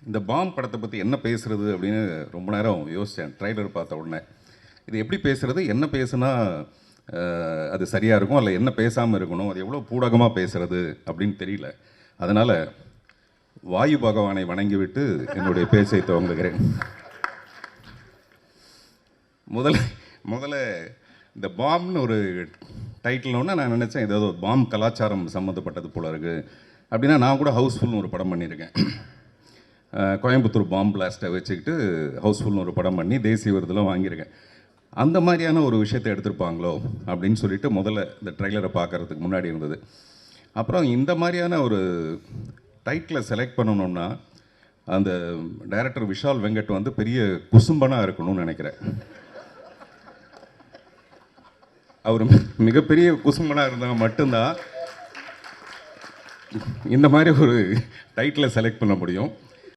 இந்த பாம் படத்தை பற்றி என்ன பேசுறது அப்படின்னு ரொம்ப நேரம் யோசித்தேன் ட்ரைலர் பார்த்த உடனே. இது எப்படி பேசுறது, என்ன பேசுனா அது சரியாக இருக்கும், அல்ல என்ன பேசாமல் இருக்கணும், அது எவ்வளோ பூடகமாக பேசுறது அப்படின்னு தெரியல. அதனால் வாயு பகவானை வணங்கிவிட்டு என்னுடைய பேச்சை துவங்குகிறேன். முதல்ல இந்த பாம்னு ஒரு டைட்டில்னோன்னா நான் நினச்சேன் ஏதாவது பாம் கலாச்சாரம் சம்மந்தப்பட்டது போல இருக்குது அப்படின்னா. நான் கூட ஹவுஸ்ஃபுல்னு ஒரு படம் பண்ணியிருக்கேன். கோயம்புத்தூர் பாம் பிளாஸ்ட்டை வச்சுக்கிட்டு ஹவுஸ்ஃபுல்னு ஒரு படம் பண்ணி தேசிய விருதெல்லாம் வாங்கியிருக்கேன். அந்த மாதிரியான ஒரு விஷயத்தை எடுத்திருப்பாங்களோ அப்படின்னு சொல்லிட்டு முதல்ல இந்த ட்ரெய்லரை பார்க்குறதுக்கு முன்னாடி இருந்தது. அப்புறம் இந்த மாதிரியான ஒரு டைட்டிலை செலக்ட் பண்ணணுன்னா அந்த டைரக்டர் விஷால் வெங்கட் வந்து பெரிய குசும்பனாக இருக்கணும்னு நினைக்கிறேன். அவர் மிகப்பெரிய குசும்பனாக இருந்தால் மட்டும்தான் இந்த மாதிரி ஒரு டைட்டிலை செலக்ட் பண்ண முடியும்.